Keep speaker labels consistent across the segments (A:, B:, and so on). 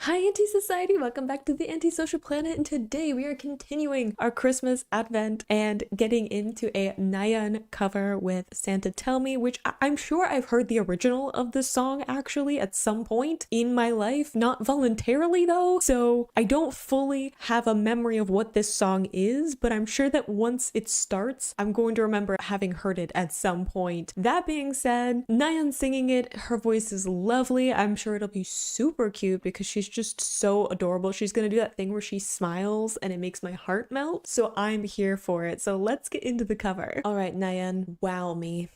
A: Hi, Anti-Society! Welcome back to the Antisocial Planet, and today we are continuing our Christmas Advent and getting into a Nayeon cover with Santa Tell Me, which I'm sure I've heard the original of this song actually at some point in my life, not voluntarily though, so I don't fully have a memory of what this song is, but I'm sure that once it starts, I'm going to remember having heard it at some point. That being said, Nayeon singing it, her voice is lovely. I'm sure it'll be super cute because she's just so adorable. She's gonna do that thing where she smiles and it makes my heart melt. So I'm here for it. So let's get into the cover. All right, Nayeon, wow me.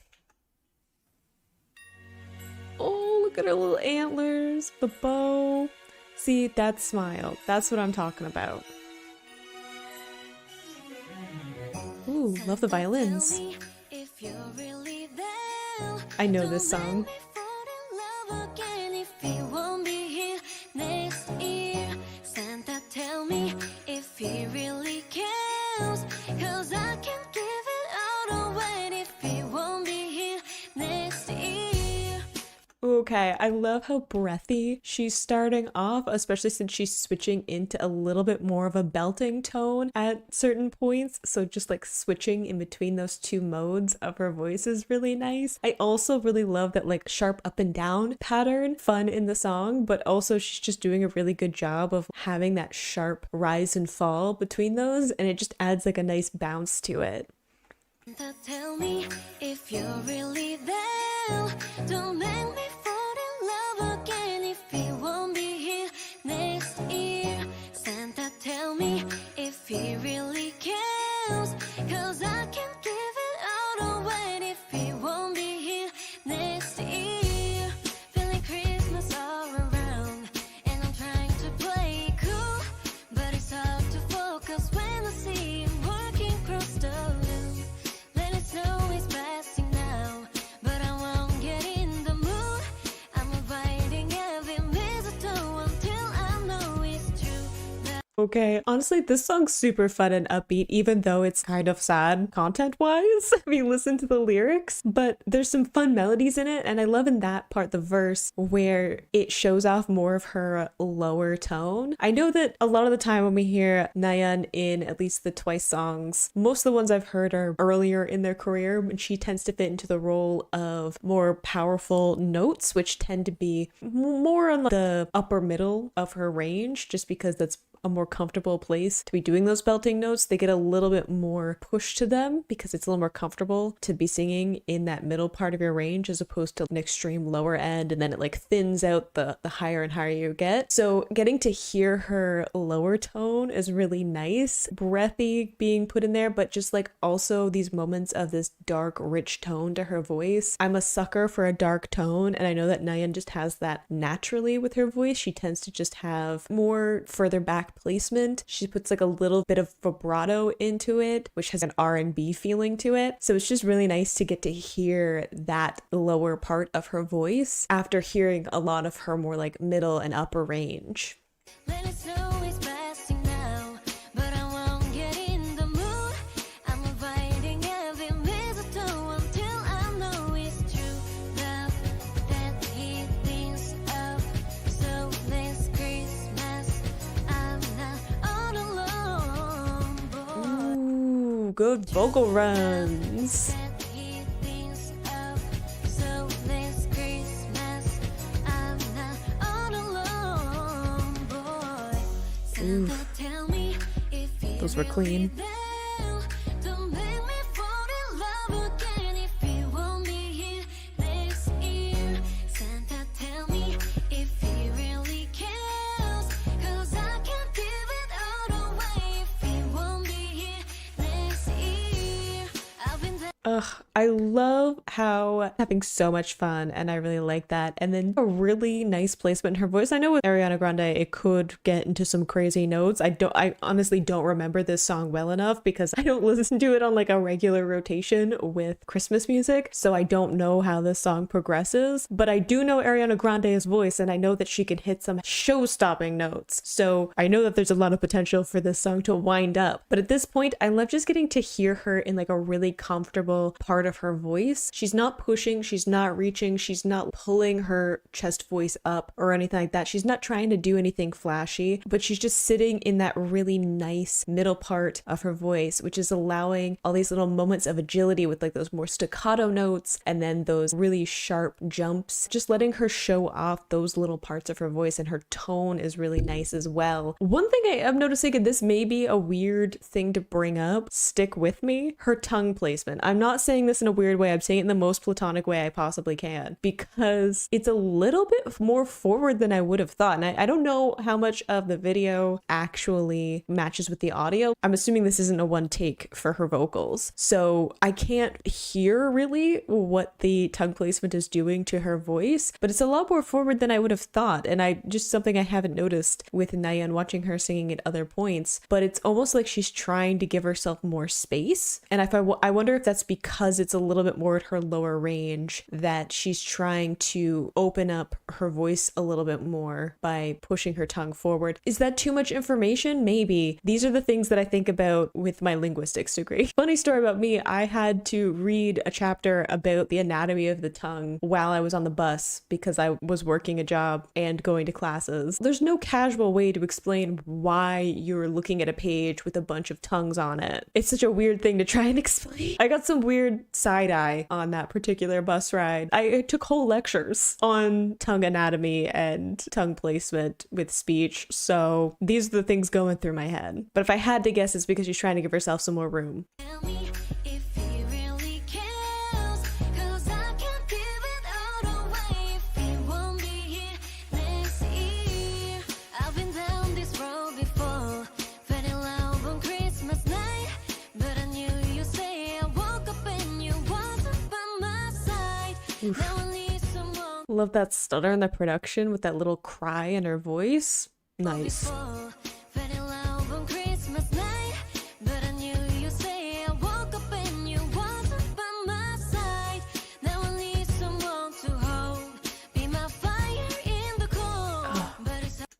A: Oh, look at her little antlers, the bow. See, that smile. That's what I'm talking about. Ooh, love the violins. I know this song. Okay, I love how breathy she's starting off, especially since she's switching into a little bit more of a belting tone at certain points. So just like switching in between those two modes of her voice is really nice. I also really love that like sharp up and down pattern, fun in the song, but also she's just doing a really good job of having that sharp rise and fall between those, and it just adds like a nice bounce to it. Tell me if you're really there. Don't make me fall in love again if he won't be here next year. Santa, tell me if he really cares, 'cause I can't give it all away if he won't be here next year. Feeling Christmas all around, and I'm trying to play cool, but it's hard to focus when I see him working across the room. Snow is passing now, but I won't get in the mood. I'm avoiding every mistletoe until I know it's true. Okay, honestly, this song's super fun and upbeat, even though it's kind of sad content-wise if you listen to the lyrics, but there's some fun melodies in it, and I love in that part, the verse, where it shows off more of her lower tone. I know that a lot of the time when we hear Nayeon in at least the Twice songs, most of the ones I've heard are earlier in their career, and she tends to fit into the role of more powerful notes, which tend to be more on the upper middle of her range, just because that's a more comfortable place to be doing those belting notes. They get a little bit more push to them because it's a little more comfortable to be singing in that middle part of your range as opposed to an extreme lower end, and then it like thins out the higher and higher you get. So getting to hear her lower tone is really nice. Breathy being put in there, but just like also these moments of this dark, rich tone to her voice. I'm a sucker for a dark tone, and I know that Nayeon just has that naturally with her voice. She tends to just have more further back placement. She puts like a little bit of vibrato into it, which has an R&B feeling to it. So it's just really nice to get to hear that lower part of her voice after hearing a lot of her more like middle and upper range. Good vocal runs. Ooh. Those were clean. Ugh, I love how having so much fun, and I really like that. And then a really nice placement in her voice. I know with Ariana Grande it could get into some crazy notes. I honestly don't remember this song well enough because I don't listen to it on like a regular rotation with Christmas music, so I don't know how this song progresses. But I do know Ariana Grande's voice, and I know that she can hit some show-stopping notes. So I know that there's a lot of potential for this song to wind up. But at this point, I love just getting to hear her in like a really comfortable comfortable part of her voice. She's not pushing, she's not reaching, she's not pulling her chest voice up or anything like that. She's not trying to do anything flashy, but she's just sitting in that really nice middle part of her voice, which is allowing all these little moments of agility with like those more staccato notes and then those really sharp jumps, just letting her show off those little parts of her voice, and her tone is really nice as well. One thing I am noticing, and this may be a weird thing to bring up, stick with me, her tongue placement. I'm not saying this in a weird way, I'm saying it in the most platonic way I possibly can, because it's a little bit more forward than I would have thought. And I don't know how much of the video actually matches with the audio. I'm assuming this isn't a one take for her vocals, so I can't hear really what the tongue placement is doing to her voice, but it's a lot more forward than I would have thought. And I just something I haven't noticed with Nayeon watching her singing at other points, but it's almost like she's trying to give herself more space. And if I wonder if that's because it's a little bit more at her lower range, that she's trying to open up her voice a little bit more by pushing her tongue forward. Is that too much information? Maybe. These are the things that I think about with my linguistics degree. Funny story about me, I had to read a chapter about the anatomy of the tongue while I was on the bus because I was working a job and going to classes. There's no casual way to explain why you're looking at a page with a bunch of tongues on it. It's such a weird thing to try and explain. I got some weird side eye on that particular bus ride. I took whole lectures on tongue anatomy and tongue placement with speech, so these are the things going through my head. But if I had to guess, it's because she's trying to give herself some more room. Love that stutter in the production with that little cry in her voice. Nice.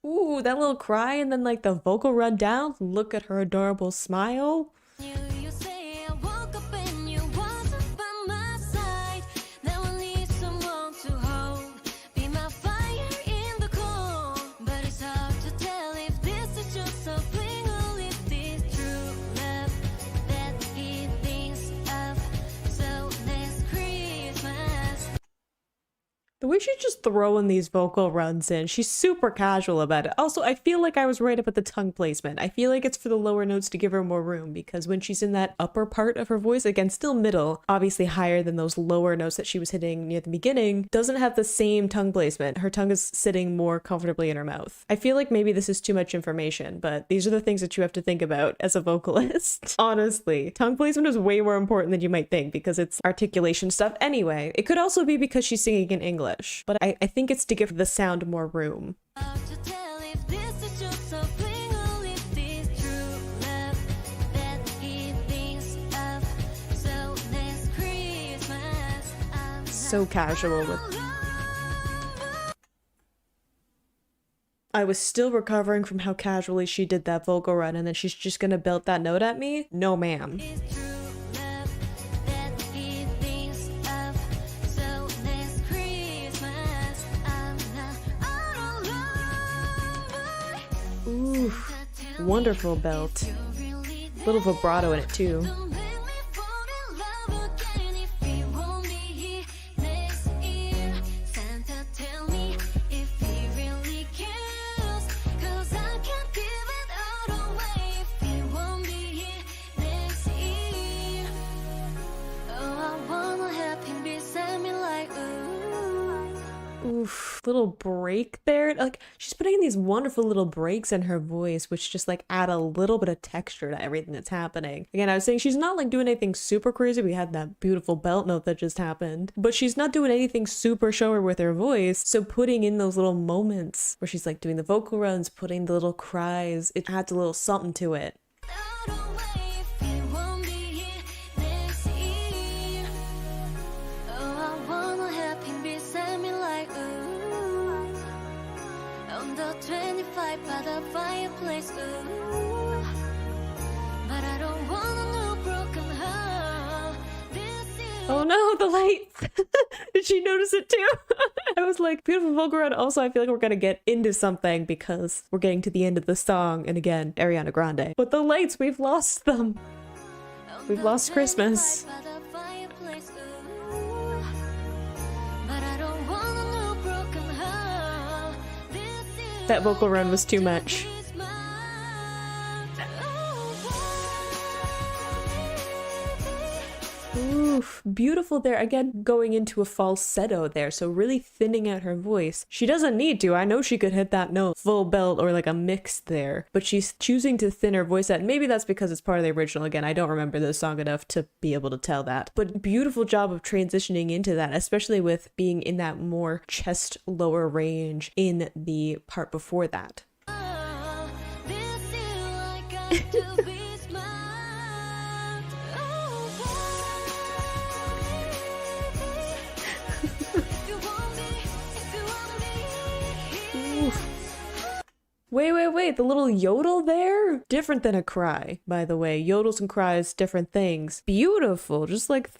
A: Ooh, that little cry and then like the vocal run down. Look at her adorable smile. The way she's just throwing these vocal runs in, she's super casual about it. Also, I feel like I was right about the tongue placement. I feel like it's for the lower notes to give her more room, because when she's in that upper part of her voice, again, still middle, obviously higher than those lower notes that she was hitting near the beginning, doesn't have the same tongue placement. Her tongue is sitting more comfortably in her mouth. I feel like maybe this is too much information, but these are the things that you have to think about as a vocalist. Honestly, tongue placement is way more important than you might think because it's articulation stuff anyway. It could also be because she's singing in English. But I think it's to give the sound more room. So casual with... I was still recovering from how casually she did that vocal run, and then she's just gonna belt that note at me? No, ma'am. Ooh, wonderful belt. Little vibrato in it too. Oof, little break there. Like, she's putting in these wonderful little breaks in her voice, which just like add a little bit of texture to everything that's happening. Again, I was saying she's not like doing anything super crazy. We had that beautiful belt note that just happened, but she's not doing anything super showy with her voice. So putting in those little moments where she's like doing the vocal runs, putting the little cries, it adds a little something to it. By the fireplace, ooh, but I don't want a new broken heart. This Oh no, the lights! Did she notice it too? I was like, beautiful vocal run. Also, I feel like we're gonna get into something because we're getting to the end of the song, and again, Ariana Grande. But the lights, we've lost them. We've lost Christmas. That vocal run was too much. Oof, beautiful there. Again, going into a falsetto there, so really thinning out her voice. She doesn't need to. I know she could hit that note full belt or like a mix there, but she's choosing to thin her voice out. Maybe that's because it's part of the original. Again, I don't remember the song enough to be able to tell that. But beautiful job of transitioning into that, especially with being in that more chest lower range in the part before that. Wait, the little yodel there? Different than a cry, by the way. Yodels and cries, different things. Beautiful. Just like,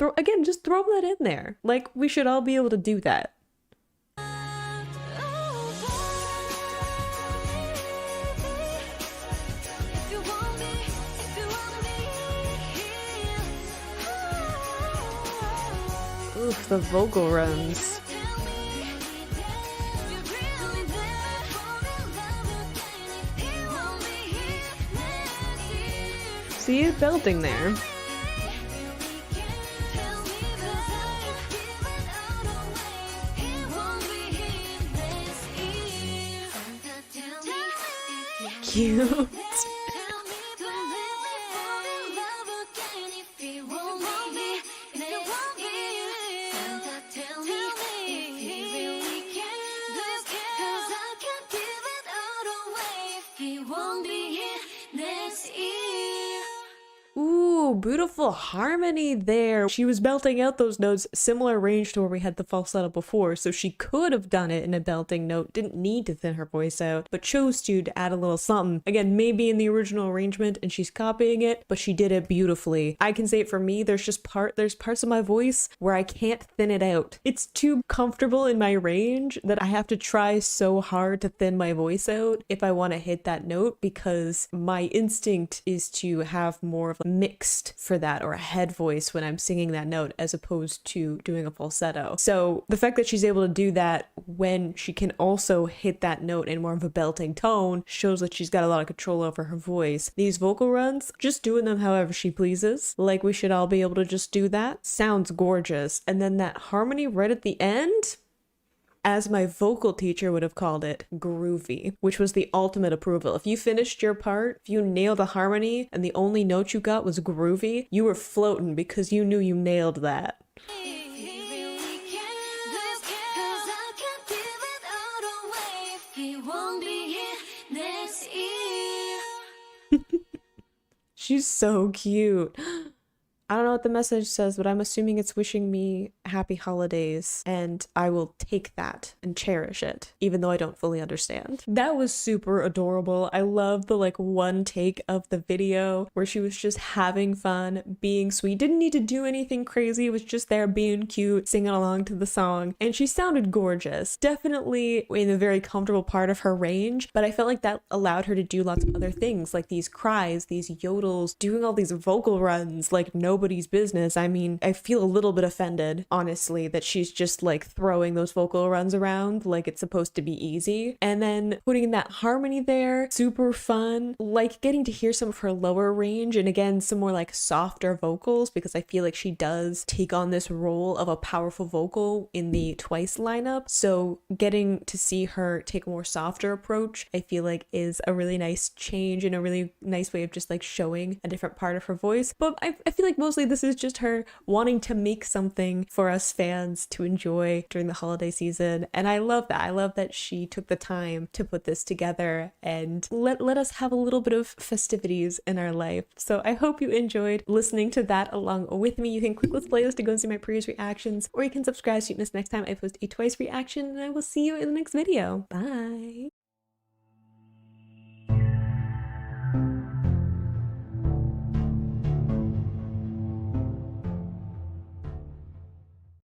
A: just throw that in there. Like, we should all be able to do that. Oof, the vocal runs. See it belting there. Cute. Ooh, beautiful harmony there. She was belting out those notes, similar range to where we had the falsetto before, so she could have done it in a belting note, didn't need to thin her voice out, but chose to add a little something. Again, maybe in the original arrangement and she's copying it, but she did it beautifully. I can say it for me, there's parts of my voice where I can't thin it out. It's too comfortable in my range that I have to try so hard to thin my voice out if I want to hit that note, because my instinct is to have more of a mixed for that, or a head voice when I'm singing that note, as opposed to doing a falsetto. So the fact that she's able to do that when she can also hit that note in more of a belting tone shows that she's got a lot of control over her voice. These vocal runs, just doing them however she pleases, like we should all be able to just do that, sounds gorgeous. And then that harmony right at the end, as my vocal teacher would have called it, groovy, which was the ultimate approval. If you finished your part, if you nailed a harmony and the only note you got was groovy, you were floating because you knew you nailed that. She's so cute. I don't know what the message says, but I'm assuming it's wishing me happy holidays, and I will take that and cherish it, even though I don't fully understand. That was super adorable. I love the one take of the video where she was just having fun, being sweet, didn't need to do anything crazy, was just there being cute, singing along to the song, and she sounded gorgeous. Definitely in a very comfortable part of her range, but I felt like that allowed her to do lots of other things, like these cries, these yodels, doing all these vocal runs like nobody's business. I mean, I feel a little bit offended, honestly, that she's just throwing those vocal runs around like it's supposed to be easy. And then putting in that harmony there, super fun. Like getting to hear some of her lower range, and again, some more softer vocals, because I feel like she does take on this role of a powerful vocal in the Twice lineup. So getting to see her take a more softer approach, I feel like is a really nice change and a really nice way of just showing a different part of her voice. But I feel like mostly this is just her wanting to make something for us fans to enjoy during the holiday season. And I love that. I love that she took the time to put this together and let us have a little bit of festivities in our life. So I hope you enjoyed listening to that along with me. You can click this playlist to go and see my previous reactions, or you can subscribe so you miss next time I post a Twice reaction, and I will see you in the next video. Bye!